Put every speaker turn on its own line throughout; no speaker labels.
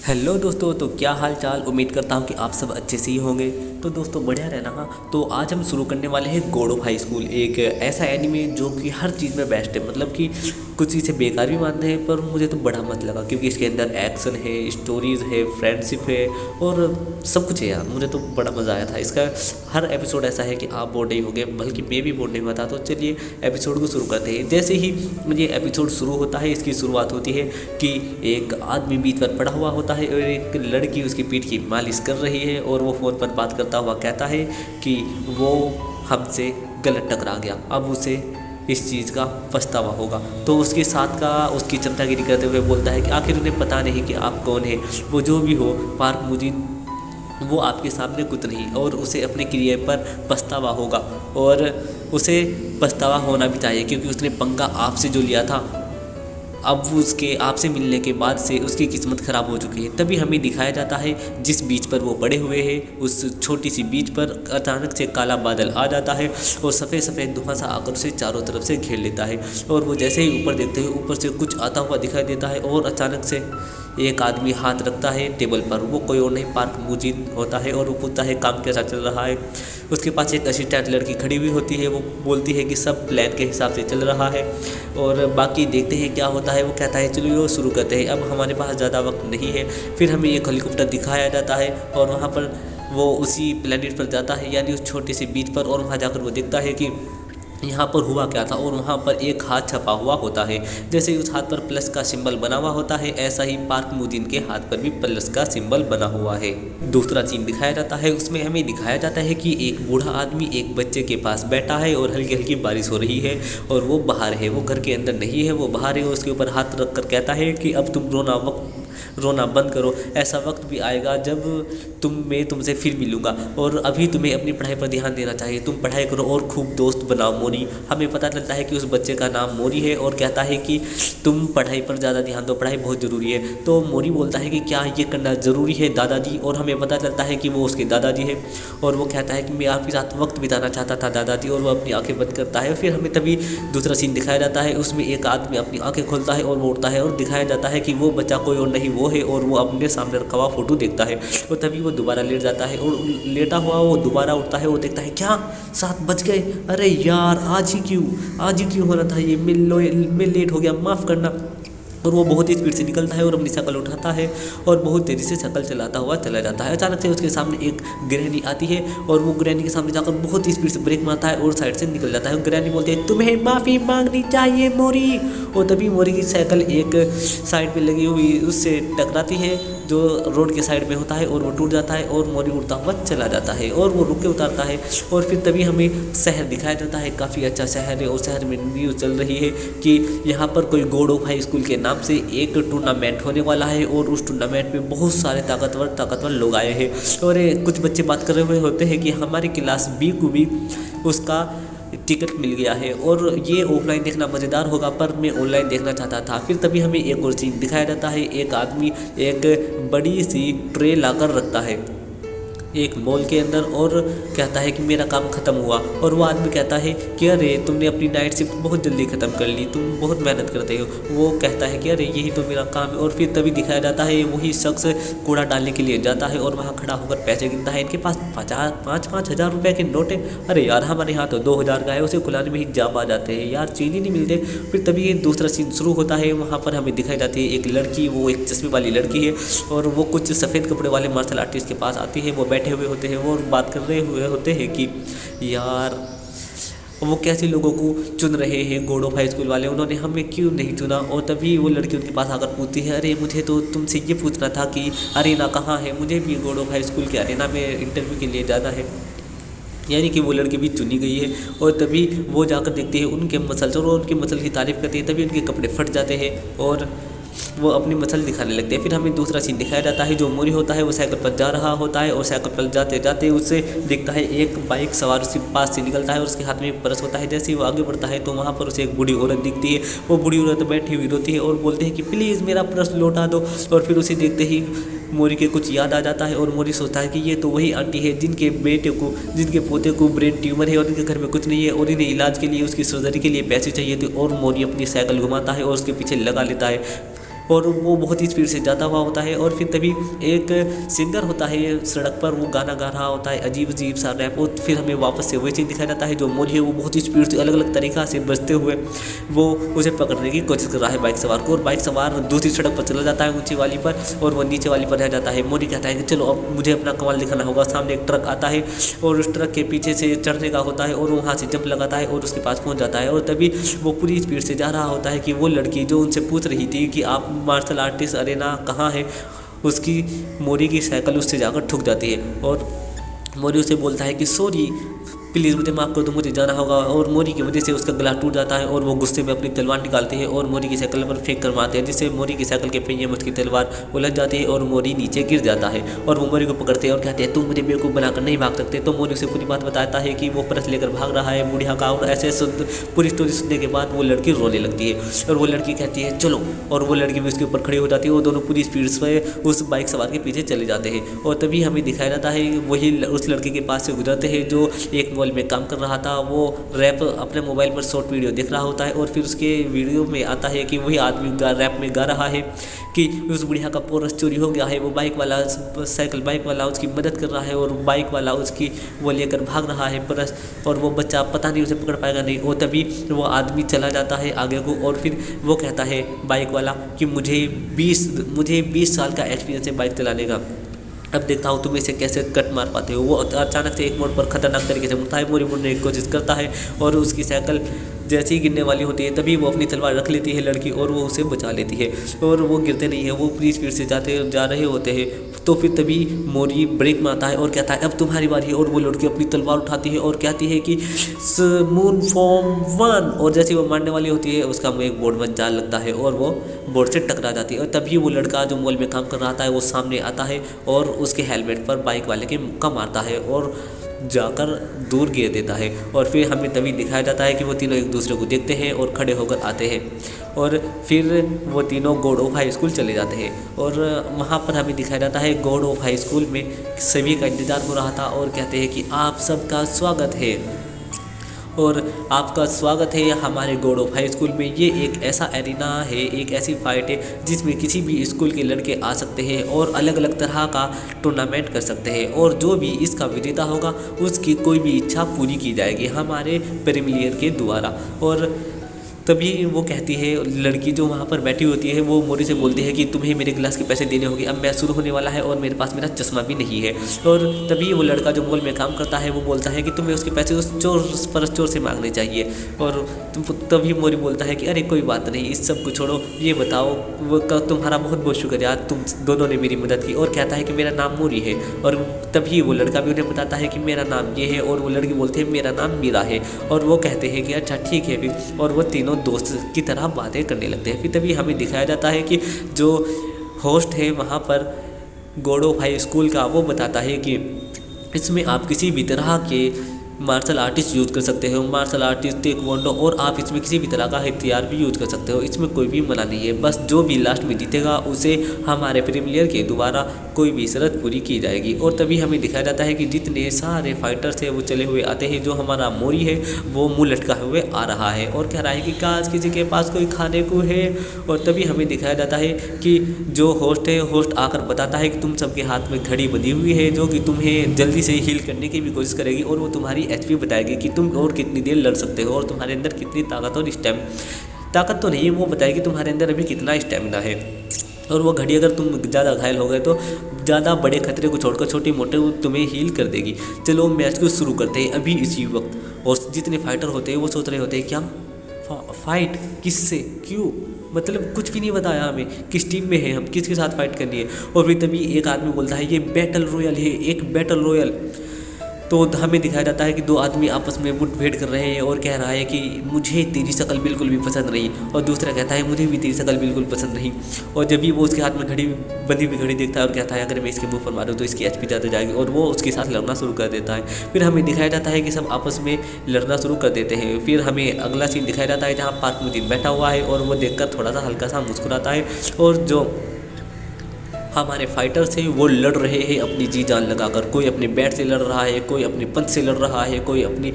Hello दोस्तों, तो क्या हाल चाल। उम्मीद करता हूँ कि आप सब अच्छे से ही होंगे। तो दोस्तों बढ़िया रहना। हाँ, तो आज हम शुरू करने वाले हैं गॉड ऑफ हाई स्कूल, एक ऐसा एनीमे जो कि हर चीज़ में बेस्ट है। मतलब कि कुछ इसे बेकार भी मानते हैं, पर मुझे तो बड़ा मत लगा क्योंकि इसके अंदर एक्शन है, स्टोरीज़ है, फ्रेंडशिप है और सब कुछ है यार। मुझे तो बड़ा मज़ा आया था। इसका हर एपिसोड ऐसा है कि आप बोर नहीं होंगे, बल्कि मैं भी बोर नहीं हुआ था। तो चलिए एपिसोड को शुरू करते हैं। जैसे ही ये एपिसोड शुरू होता है, इसकी शुरुआत होती है कि एक आदमी बीच पर पड़ा हुआ होता है और एक लड़की उसकी पीठ की मालिश कर रही है और वो फ़ोन पर बात करता हुआ कहता है कि वो हमसे गलत टकरा गया, अब उसे इस चीज़ का पछतावा होगा। तो उसके साथ का उसकी चमचागिरी करते हुए बोलता है कि आखिर उन्हें पता नहीं कि आप कौन है। वो जो भी हो, पार्क मुजीद वो आपके सामने कुछ नहीं और उसे अपने क्रिया पर पछतावा होगा और उसे पछतावा होना भी चाहिए क्योंकि उसने पंगा आपसे जो लिया था, अब उसके आपसे मिलने के बाद से उसकी किस्मत ख़राब हो चुकी है। तभी हमें दिखाया जाता है जिस बीच पर वो पड़े हुए हैं, उस छोटी सी बीच पर अचानक से काला बादल आ जाता है और सफ़ेद सफ़ेद धुआं सा आकर उसे चारों तरफ से घेर लेता है। और वो जैसे ही ऊपर देखते हैं, ऊपर से कुछ आता हुआ दिखाई देता है और अचानक से एक आदमी हाथ रखता है टेबल पर। वो कोई और नहीं, पार्क मुजीद होता है और वो पूछता है काम कैसा चल रहा है। उसके पास एक असिस्टेंट लड़की खड़ी हुई होती है। वो बोलती है कि सब प्लान के हिसाब से चल रहा है और बाकी देखते हैं क्या होता है। वो कहता है चलो शुरू करते हैं, अब हमारे पास ज़्यादा वक्त नहीं है। फिर हमें एक हेलीकॉप्टर दिखाया जाता है और वहाँ पर वो उसी प्लेनेट पर जाता है, यानी उस छोटे से बीच पर, और वहाँ जाकर वो देखता है कि यहाँ पर हुआ क्या था। और वहाँ पर एक हाथ छपा हुआ होता है। जैसे ही उस हाथ पर प्लस का सिंबल बना हुआ होता है, ऐसा ही पार्क मुदीन के हाथ पर भी प्लस का सिंबल बना हुआ है। दूसरा सीन दिखाया जाता है, उसमें हमें दिखाया जाता है कि एक बूढ़ा आदमी एक बच्चे के पास बैठा है और हल्की हल्की बारिश हो रही है और वो बाहर है, वो घर के अंदर नहीं है, वो बाहर है। उसके ऊपर हाथ रख कर कहता है कि अब तुम रोना बंद करो। ऐसा वक्त भी आएगा जब मैं तुमसे फिर मिलूंगा और अभी तुम्हें अपनी पढ़ाई पर ध्यान देना चाहिए। तुम पढ़ाई करो और खूब दोस्त बनाओ मोरी। हमें पता चलता है कि उस बच्चे का नाम मोरी है और कहता है कि तुम पढ़ाई पर ज़्यादा ध्यान दो, पढ़ाई बहुत ज़रूरी है। तो मोरी बोलता है कि क्या ये करना ज़रूरी है दादाजी, और हमें पता चलता है कि वो उसके दादाजी है और वो कहता है कि मैं आपके साथ वक्त बिताना चाहता था दादाजी, और वो अपनी आंखें बंद करता है। फिर हमें तभी दूसरा सीन दिखाया जाता है, उसमें एक आदमी अपनी आंखें खोलता है और वो उठता है और दिखाया जाता है कि वो बच्चा कोई और नहीं वो है और वो अपने सामने रखा हुआ फोटो देखता है। और तभी वो दोबारा लेट जाता है और लेटा हुआ वो दोबारा उठता है और देखता है क्या 7 बज गए, अरे यार आज ही क्यों हो रहा था ये, मैं लेट हो गया, माफ़ करना। और वो बहुत ही स्पीड से निकलता है और अपनी शक्ल उठाता है और बहुत तेज़ी से शक्ल चलाता हुआ चला जाता है। अचानक से उसके सामने एक ग्रैनी आती है और वो ग्रैनी के सामने जाकर बहुत ही स्पीड से ब्रेक मारता है और साइड से निकल जाता है। ग्रैनी बोलती है तुम्हें माफ़ी मांगनी चाहिए मोरी। और तभी मोरी की साइकिल एक साइड पे लगी हुई उससे टकराती है जो रोड के साइड में होता है और वो टूट जाता है और मोरी उड़ता हुआ चला जाता है और वो रुक के उतारता है। और फिर तभी हमें शहर दिखाया जाता है, काफ़ी अच्छा शहर है और शहर में न्यूज़ चल रही है कि यहाँ पर कोई गॉड ऑफ हाई स्कूल के नाम से एक टूर्नामेंट होने वाला है और उस टूर्नामेंट में बहुत सारे ताकतवर लोग आए हैं। और कुछ बच्चे बात कर रहे हुए होते हैं कि हमारी क्लास बी को भी उसका टिकट मिल गया है और ये ऑफलाइन देखना मज़ेदार होगा, पर मैं ऑनलाइन देखना चाहता था। फिर तभी हमें एक और सीन दिखाया जाता है, एक आदमी एक बड़ी सी ट्रे लाकर रखता है एक मॉल के अंदर और कहता है कि मेरा काम ख़त्म हुआ। और वो आदमी कहता है कि अरे तुमने अपनी नाइट शिफ्ट बहुत जल्दी ख़त्म कर ली, तुम बहुत मेहनत करते हो। वो कहता है कि अरे यही तो मेरा काम है। और फिर तभी दिखाया जाता है वही शख्स कूड़ा डालने के लिए जाता है और वहाँ खड़ा होकर पैसे गिनता है। इनके पास 5,000 रुपये के नोट है। अरे यार हमारे यहाँ तो 2,000 का है, उसे खुलाने में ही जाम आ जाते हैं यार, चीज़ ही नहीं मिलते। फिर तभी दूसरा सीन शुरू होता है, वहाँ पर हमें दिखाई जाती है एक लड़की, वो एक चश्मे वाली लड़की है और वो कुछ सफ़ेद कपड़े वाले मार्शल आर्टिस्ट के पास आती है। वो बैठे हुए होते हैं और बात कर रहे हुए होते हैं कि यार वो कैसे लोगों को चुन रहे हैं गॉड ऑफ हाई स्कूल वाले, उन्होंने हमें क्यों नहीं चुना। और तभी वो लड़की उनके पास आकर पूछती है अरे मुझे तो तुमसे ये पूछना था कि अरेना कहाँ है, मुझे भी गॉड ऑफ हाई स्कूल के अरेना में इंटरव्यू के लिए जाना है। यानी कि वो लड़की भी चुनी गई है। और तभी वो जाकर देखते हैं उनके मसल्स और उनके मसल की तारीफ़ करते हैं। तभी उनके कपड़े फट जाते हैं और वो अपनी मसल दिखाने लगते हैं। फिर हमें दूसरा सीन दिखाया जाता है, जो मोरी होता है वो साइकिल पर जा रहा होता है और साइकिल पर जाते जाते उससे दिखता है एक बाइक सवार उसके पास से निकलता है और उसके हाथ में एक परस होता है। जैसे ही वो आगे बढ़ता है तो वहाँ पर उसे एक बूढ़ी औरत दिखती है। वो बूढ़ी औरत बैठी हुई रोती है और बोलते हैं कि प्लीज़ मेरा पर्स लौटा दो। और फिर उसे देखते ही मोरी के कुछ याद आ जाता है और मोरी सोचता है कि ये तो वही आंटी है जिनके पोते को ब्रेन ट्यूमर है और इनके घर में कुछ नहीं है और इन्हें इलाज के लिए, उसकी सर्जरी के लिए पैसे चाहिए थे। और मोरी अपनी साइकिल घुमाता है और उसके पीछे लगा लेता है। और वो बहुत ही स्पीड से जाता हुआ होता है। और फिर तभी एक सिंगर होता है सड़क पर, वो गाना गा रहा होता है अजीब अजीब सा रैप। और फिर हमें वापस से वही चीज़ दिखाया जाता है, जो मोरी है वो बहुत ही स्पीड से अलग अलग तरीक़ा से बजते हुए वो उसे पकड़ने की कोशिश कर रहा है बाइक सवार को। और बाइक सवार दूसरी सड़क पर चला जाता है ऊंची वाली पर, और वो नीचे वाली पर रह जाता है। मोरी कहता है कि चलो अब मुझे अपना कमाल दिखाना होगा। सामने एक ट्रक आता है और उस ट्रक के पीछे से चढ़ने का होता है और वो वहाँ से जंप लगाता है और उसके पास पहुँच जाता है। और तभी वो पूरी स्पीड से जा रहा होता है कि वो लड़की जो उनसे पूछ रही थी कि आप मार्शल आर्टिस्ट अरेना कहाँ है, उसकी मोरी की साइकिल उससे जाकर ठुक जाती है। और मोरी उसे बोलता है कि सॉरी प्लीज़ मुझे माफ़ कर दो, मुझे जाना होगा। और मोरी की वजह से उसका गला टूट जाता है और वो गुस्से में अपनी तलवार निकालते हैं और मोरी की साइकिल पर फेंक कर मारते हैं, जिससे मोरी की साइकिल के पहिए में उसकी तलवार उलझ जाती है और मोरी नीचे गिर जाता है। और वो मोरी को पकड़ते हैं और कहते हैं तुम मुझे बेवकूफ़ बनाकर नहीं भाग सकते। तो मोरी उसे पूरी बात बताता है कि वो परस लेकर भाग रहा है बुढ़िया का। और ऐसे पूरी स्टोरी सुनने के बाद वो लड़की रोने लगती है और वो लड़की कहती है चलो, और वो लड़की भी उसके ऊपर खड़ी हो जाती है। वो दोनों पूरी स्पीड से उस बाइक सवार के पीछे चले जाते हैं। और तभी हमें दिखाया जाता है वही उस लड़के के पास से गुजरते हैं जो एक मॉल में काम कर रहा था। वो रैप अपने मोबाइल पर शॉर्ट वीडियो देख रहा होता है और फिर उसके वीडियो में आता है कि वही आदमी रैप में गा रहा है कि उस बुढ़िया का पोरस चोरी हो गया है। वो बाइक वाला उसकी मदद कर रहा है और बाइक वाला उसकी वो लेकर भाग रहा है परस, और वो बच्चा पता नहीं उसे पकड़ पाएगा नहीं। और तभी वो आदमी चला जाता है आगे को और फिर वो कहता है बाइक वाला कि मुझे 20 साल का एक्सपीरियंस है बाइक चलाने का, अब देखता हूँ तुम इसे कैसे कट मार पाते हो। वो अचानक से एक मोड़ पर खतरनाक तरीके से मुड़ता है, मोरी मुड़ने की कोशिश करता है और उसकी साइकिल जैसे ही गिरने वाली होती है तभी वो अपनी तलवार रख लेती है लड़की और वो उसे बचा लेती है। और वो गिरते नहीं है, वो पूरी स्पीड से जा रहे होते हैं। तो फिर तभी मोरी ब्रेक मारता है और कहता है अब तुम्हारी बारी है। और वो लड़की अपनी तलवार उठाती है और कहती है कि मून फॉर्म 1, और जैसे वो मारने वाली होती है उसका मुँह एक बोर्ड में जाल लगता है और वो बोर्ड से टकरा जाती है। और तभी वो लड़का जो मॉल में काम कर रहा था वो सामने आता है और उसके हेलमेट पर बाइक वाले के मुक्का मारता है और जाकर दूर गिर देता है। और फिर हमें तभी दिखाया जाता है कि वो तीनों एक दूसरे को देखते हैं और खड़े होकर आते हैं और फिर वो तीनों गॉड ऑफ हाई स्कूल चले जाते हैं। और वहाँ पर हमें दिखाया जाता है गॉड ऑफ हाई स्कूल में सभी का इंतज़ार हो रहा था और कहते हैं कि आप सबका स्वागत है और आपका स्वागत है हमारे गॉड ऑफ हाई स्कूल में। ये एक ऐसा एरिना है, एक ऐसी फाइट है जिसमें किसी भी स्कूल के लड़के आ सकते हैं और अलग अलग तरह का टूर्नामेंट कर सकते हैं और जो भी इसका विजेता होगा उसकी कोई भी इच्छा पूरी की जाएगी हमारे प्रीमियर के द्वारा। और तभी वो कहती है लड़की जो वहाँ पर बैठी होती है वो मोरी से बोलती है कि तुम्हें मेरे गिलास के पैसे देने होंगे, अब मैच शुरू होने वाला है और मेरे पास मेरा चश्मा भी नहीं है। और तभी वो लड़का जो मॉल में काम करता है वो बोलता है कि तुम्हें उसके पैसे उस चोर से मांगने चाहिए। और तभी मोरी बोलता है कि अरे कोई बात नहीं, इस सब को छोड़ो, ये बताओ वो तुम्हारा बहुत बहुत शुक्रिया, तुम दोनों ने मेरी मदद की। और कहता है कि मेरा नाम मोरी है। और तभी वो लड़का भी उन्हें बताता है कि मेरा नाम ये है और वो लड़की बोलते हैं मेरा नाम मीरा है। और वो कहते हैं कि अच्छा ठीक है फिर, और वो तीनों दोस्त की तरह बातें करने लगते हैं। फिर तभी हमें दिखाया जाता है कि जो होस्ट है वहाँ पर गॉड ऑफ हाई स्कूल का वो बताता है कि इसमें आप किसी भी तरह के मार्शल आर्टिस्ट यूज़ कर सकते हो, मार्शल आर्टिस्ट टेक्वांडो, और आप इसमें किसी भी तरह का हथियार भी यूज़ कर सकते हो, इसमें कोई भी मना नहीं है। बस जो भी लास्ट में जीतेगा उसे हमारे प्रीमियर के द्वारा कोई भी शर्त पूरी की जाएगी। और तभी हमें दिखाया जाता है कि जितने सारे फाइटर्स हैं वो चले हुए आते हैं। जो हमारा मोरी है वो मुँह लटका हुए आ रहा है और कह रहा है कि काश किसी के पास कोई खाने को है। और तभी हमें दिखाया जाता है कि जो होस्ट है, होस्ट आकर बताता है कि तुम सबके हाथ में घड़ी बंधी हुई है जो कि तुम्हें जल्दी से हील करने की भी कोशिश करेगी और वो तुम्हारी एचपी बताएगी कि तुम और कितनी देर लड़ सकते हो और तुम्हारे अंदर कितनी ताकत और ताकत तो नहीं है, वो बताएगी तुम्हारे अंदर अभी कितना स्टेमिना है। और वो घड़ी अगर तुम ज़्यादा घायल हो गए तो ज़्यादा बड़े खतरे को छोड़कर छोटे मोटे तुम्हें हील कर देगी। चलो मैच को शुरू करते हैं अभी इसी वक्त। और जितने फाइटर होते हैं वो सोच रहे होते हैं क्या फाइट किससे, क्यों, मतलब कुछ भी नहीं बताया हमें, किस टीम में है, हम किसके साथ फाइट करनी है। और फिर तभी एक आदमी बोलता है ये बैटल रॉयल है, एक बैटल रॉयल। तो हमें दिखाया जाता है कि दो आदमी आपस में मुठभेड़ कर रहे हैं और कह रहा है कि मुझे तेरी शक्ल बिल्कुल भी पसंद नहीं, और दूसरा कहता है मुझे भी तेरी शक्ल बिल्कुल पसंद नहीं। और जब भी वो उसके हाथ में घड़ी बंधी हुई घड़ी देखता है और कहता है अगर मैं इसके मुंह पर मारूँ तो इसकी एचपी ज़्यादा जाएगी, और वो उसके साथ लड़ना शुरू कर देता है। फिर हमें दिखाया जाता है कि सब आपस में लड़ना शुरू कर देते हैं। फिर हमें अगला सीन दिखाया जाता है जहाँ पार्क मुदीन बैठा हुआ है और वो देखकर थोड़ा सा हल्का सा मुस्कुराता है। और जो हमारे फाइटर्स हैं वो लड़ रहे हैं अपनी जी जान लगाकर, कोई अपने बैट से लड़ रहा है, कोई अपने पंच से लड़ रहा है, कोई अपनी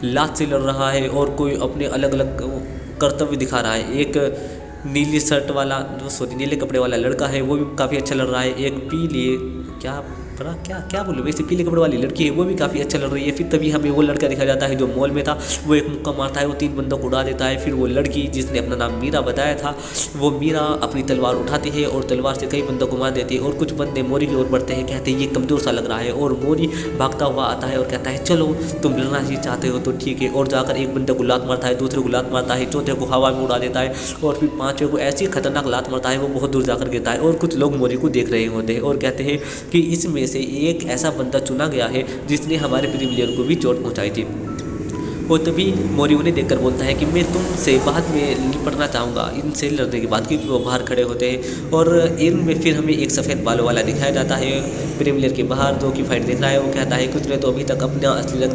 लात से लड़ रहा है और कोई अपने अलग अलग कर्तव्य दिखा रहा है। एक नीली शर्ट वाला नीले कपड़े वाला लड़का है वो भी काफ़ी अच्छा लग रहा है। एक पीले क्या पता क्या क्या बोलूँ, वैसे पीले कपड़े वाली लड़की है वो भी काफ़ी अच्छा लग रही है। फिर तभी हमें वो लड़का दिखा जाता है जो मॉल में था, वो एक मुक्का मारता है, वो 3 बंदों को उड़ा देता है। फिर वो लड़की जिसने अपना नाम मीरा बताया था, वो मीरा अपनी तलवार उठाती है और तलवार से कई बंदों को मार देती है। और कुछ बंदे मोरी की ओर बढ़ते हैं, कहते हैं ये कमज़ोर सा लग रहा है। और मोरी भागता हुआ आता है और कहता है चलो तुम लड़ना ही चाहते हो तो ठीक है। और जाकर एक बंदे को लात मारता है, दूसरे को लात मारता है, चौथे को हवा में उड़ा देता है और फिर 5वें को ऐसी खतरनाक लात मारता है वो बहुत दूर जाकर गिरता है। और कुछ लोग मोरी को देख रहे होते हैं और कहते हैं कि इसमें से एक ऐसा बंदा चुना गया है जिसने हमारे प्रीमियर प्लेयर को भी चोट पहुंचाई थी। और तभी मोरी उन्हें देखकर बोलता है कि मैं तुमसे बाद में निपटना चाहूँगा इनसे लड़ने के बाद, क्योंकि वो बाहर खड़े होते हैं। और इनमें फिर हमें एक सफ़ेद बालों वाला दिखाया जाता है प्रीमियर के बाहर जो कि फाइट देख रहा है। वो कहता है कुछ ने तो अभी तक अपना असली रंग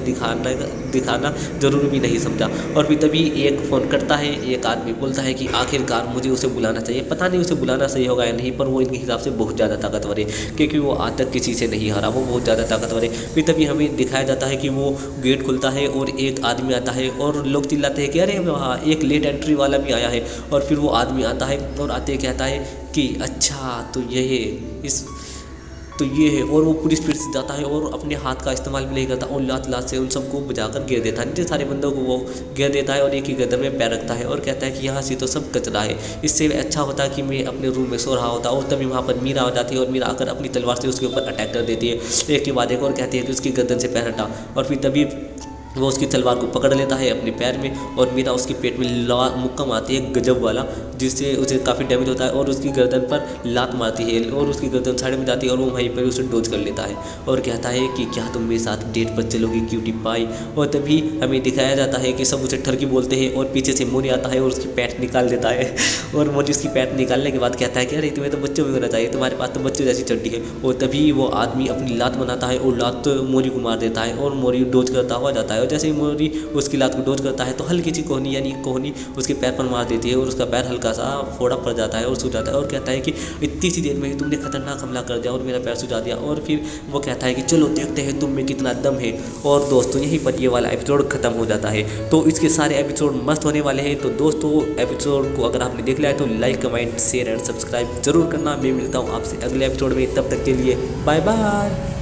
दिखाना जरूरी भी नहीं समझा। और फिर तभी एक फ़ोन करता है, एक आदमी बोलता है कि आखिरकार मुझे उसे बुलाना चाहिए। पता नहीं उसे बुलाना सही होगा या नहीं, पर वो इनके हिसाब से बहुत ज़्यादा ताकतवर है क्योंकि वो आज तक किसी से नहीं हारा, वो बहुत ज़्यादा ताकतवर है। फिर तभी हमें दिखाया जाता है कि वो गेट खुलता है और एक आदमी आता है और लोग चिल्लाते हैं कि अरे वहाँ एक लेट एंट्री वाला भी आया है। और फिर वो आदमी आता है और आते कहता है कि अच्छा तो ये है और वो पूरी स्पीड से जाता है और अपने हाथ का इस्तेमाल भी नहीं करता और लात से उन सबको बजाकर गिर देता है। नीचे सारे बंदों को वो गिर देता है और एक ही गर्दन में पैर रखता है और कहता है कि यहाँ से तो सब कचरा है, इससे अच्छा होता कि मैं अपने रूम में सो रहा होता। और तभी वहाँ पर मीरा आ जाती है और मीरा आकर अपनी तलवार से उसके ऊपर अटैक कर देती है, एक के बाद एक, और कहती है कि उसकी गर्दन से पैर हटा। और फिर तभी वो उसकी तलवार को पकड़ लेता है अपने पैर में और मीरा उसके पेट में मुक्का मारती है गजब वाला, जिससे उसे काफ़ी डैमेज होता है और उसकी गर्दन पर लात मारती है और उसकी गर्दन साइड में जाती है और वो वहीं पर उसे डोज कर लेता है और कहता है कि क्या तुम मेरे साथ डेट पर चलोगी क्यूटी पाई। और तभी हमें दिखाया जाता है कि सब उसे ठरकी बोलते हैं और पीछे से मोरी आता है और उसकी पैंट निकाल देता है। और मोरी उसकी पैंट निकालने के बाद कहता है कि अरे तुम्हें तो बच्चों में होना चाहिए, तुम्हारे पास तो बच्चों जैसी चड्डी है। और तभी वो आदमी अपनी लात बनाता है और लात मोरी को मार देता है और मोरी डोज करता हुआ जाता है। और जैसे ही मोरी उसकी लात को डोज करता है तो हल्की सी कोहनी यानी कोहनी उसके पैर पर मार देती है और उसका पैर हल्का सा फोड़ा पड़ जाता है और सूज जाता है। और कहता है कि इतनी सी देर में ही तुमने खतरनाक हमला कर दिया और मेरा पैर सुझा दिया। और फिर वो कहता है कि चलो देखते हैं तुम में कितना दम है। और दोस्तों यहीं पर ये वाला एपिसोड खत्म हो जाता है। तो इसके सारे एपिसोड मस्त होने वाले हैं। तो दोस्तों एपिसोड को अगर आपने देख लिया है तो like comment share and subscribe जरूर करना। मैं मिलता हूँ आपसे अगले एपिसोड में, तब तक के लिए बाय बाय।